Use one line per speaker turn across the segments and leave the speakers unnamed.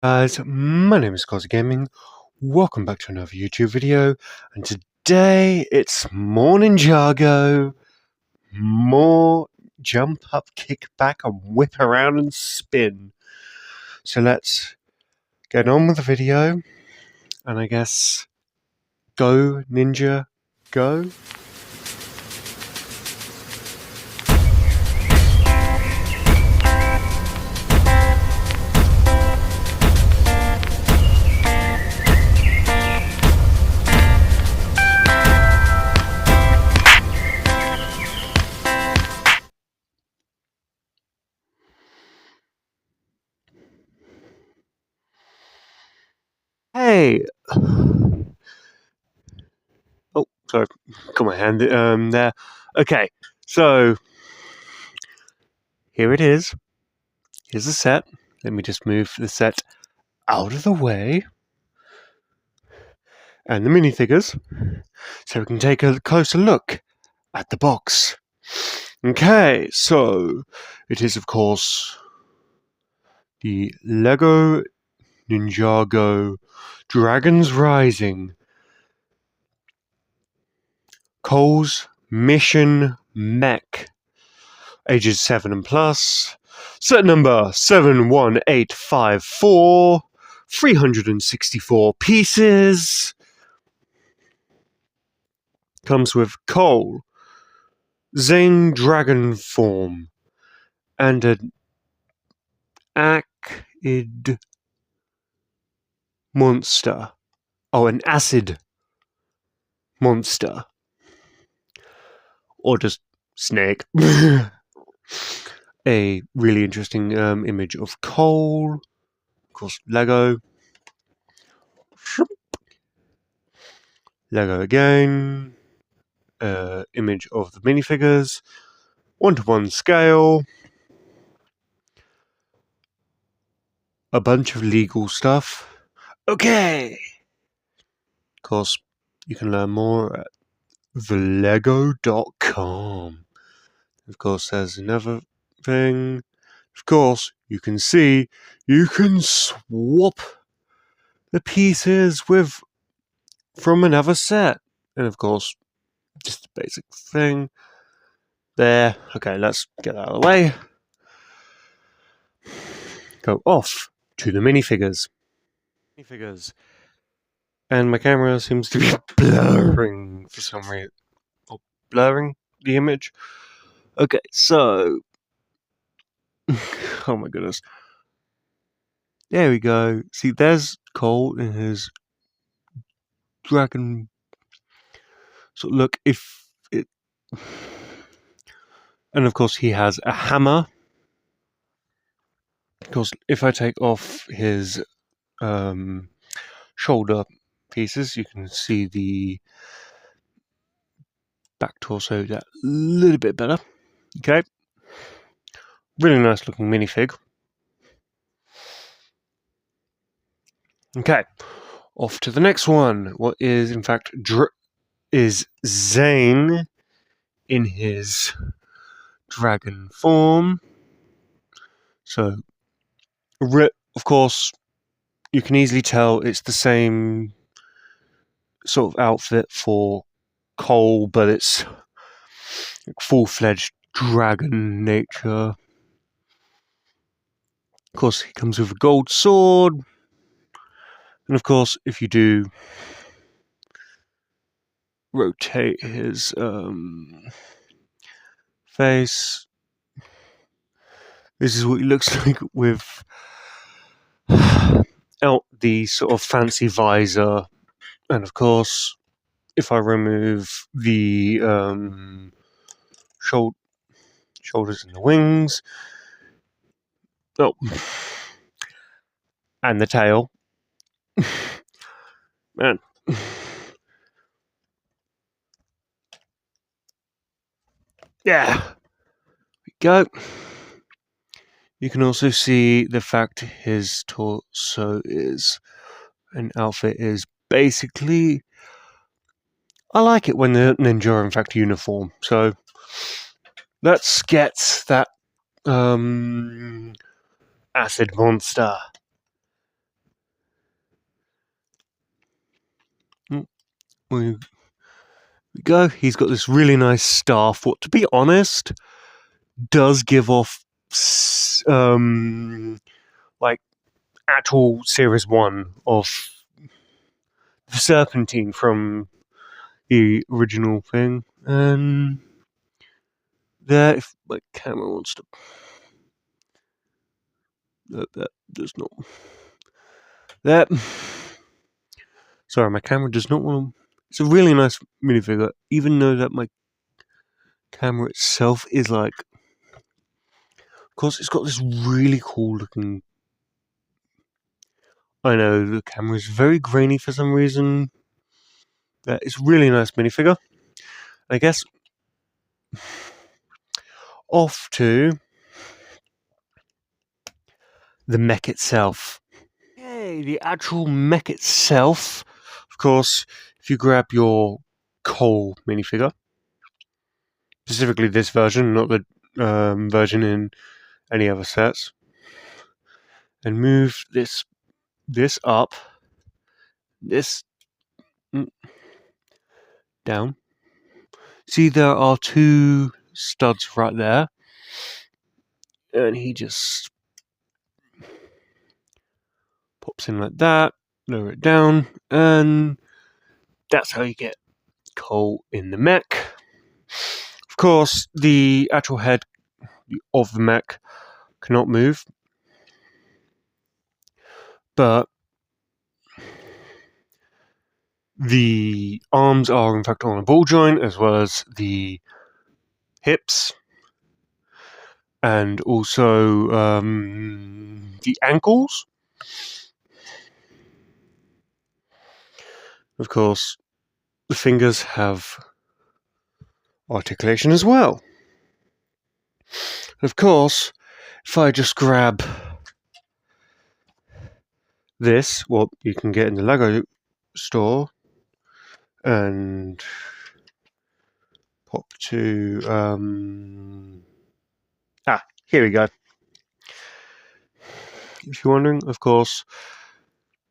Guys, my name is Cosy Gaming. Welcome back to another YouTube video, and today it's more ninjago, more jump up, kick back, and whip around and spin. So let's get on with the video, and I guess go ninja, go. Hey! Oh, sorry, got my hand there. Okay, so here it is. Here's the set. Let me just move the set out of the way. And the minifigures, so we can take a closer look at the box. Okay, so it is, of course, the Lego Ninjago Dragons Rising Cole's Mission Mech, ages 7 and plus, set number 71854, 364 pieces. Comes with Cole, Zane dragon form, and an acid monster. Oh, an acid monster. Or just snake. A really interesting image of Cole. Of course, Lego. Lego again. Image of the minifigures. 1:1 scale. A bunch of legal stuff. Okay! Of course, you can learn more at thelego.com. Of course, there's another thing. Of course, you can see you can swap the pieces from another set. And of course, just a basic thing there. Okay, let's get that out of the way. Go off to the minifigures. And my camera seems to be blurring for some reason. Or blurring the image. Okay, so oh my goodness. There we go. See, there's Cole in his dragon sort of look. And of course, he has a hammer. Of course, if I take off his shoulder pieces, you can see the back torso that a little bit better. Okay. Really nice looking minifig. Okay. Off to the next one. What is, in fact, is Zane in his dragon form. So, of course, you can easily tell it's the same sort of outfit for Cole, but it's full-fledged dragon nature. Of course, he comes with a gold sword. And of course, if you do rotate his face, this is what he looks like with out the sort of fancy visor. And of course, if I remove the shoulders and the wings, oh, and the tail, man. Yeah, there we go. You can also see the fact his torso is an outfit is basically. I like it when the ninja are in fact uniform. So let's get that acid monster. we go. He's got this really nice staff. What, to be honest, does give off like actual Series 1 of the Serpentine from the original thing. And there, if my camera wants to... that does not... That... Sorry, my camera does not want to... It's a really nice minifigure, even though that my camera itself is like... Of course, it's got this really cool looking... I know, the camera is very grainy for some reason. It's a really nice minifigure. I guess... Off to... the mech itself. Okay, the actual mech itself. Of course, if you grab your Cole minifigure, specifically this version, not the version in any other sets, and move this up, this down. See, there are two studs right there, and he just pops in like that, lower it down, and that's how you get Cole in the mech. Of course, the actual head of the mech cannot move, but the arms are in fact on a ball joint, as well as the hips, and also the ankles. Of course, the fingers have articulation as well. Of course, if I just grab this, what you can get in the Lego store, and pop to here we go. If you're wondering, of course,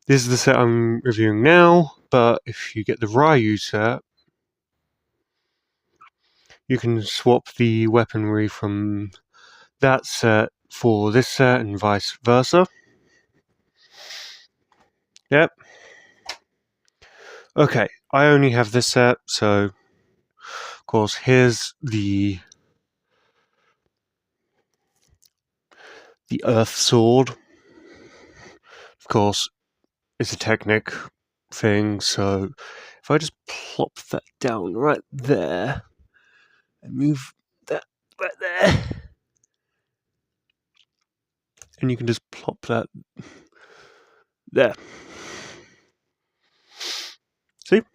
this is the set I'm reviewing now, but if you get the Ryu set, you can swap the weaponry from that set for this set and vice versa. Yep. Okay, I only have this set, so of course here's the Earth Sword. Of course, it's a Technic thing, so if I just plop that down right there and move that right there, and you can just plop that there. See? Of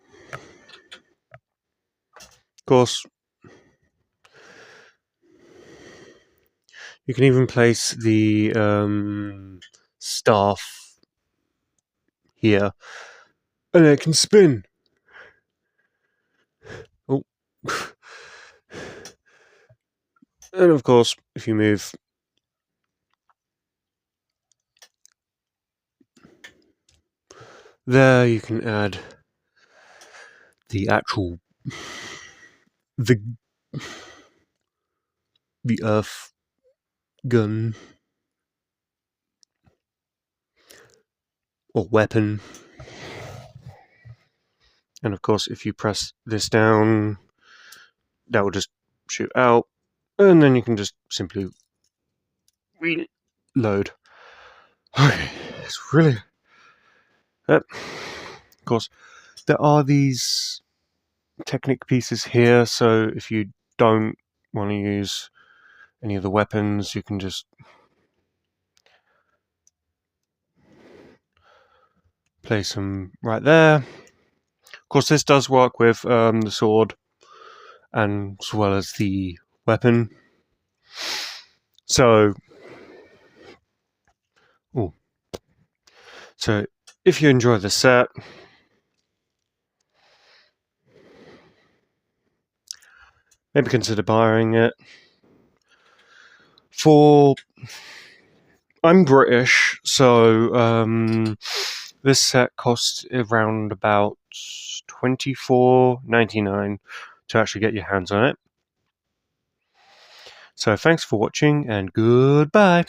course, you can even place the staff here, and it can spin. Oh. And of course, if you move there, you can add the actual the Earth gun or weapon. And of course, if you press this down, that will just shoot out, and then you can just simply reload. Okay, it's really... Of course, there are these Technic pieces here, so if you don't want to use any of the weapons, you can just place them right there. Of course, this does work with the sword and as well as the weapon. So if you enjoy the set, maybe consider buying it. I'm British, so this set costs around about $24.99 to actually get your hands on it. So thanks for watching and goodbye.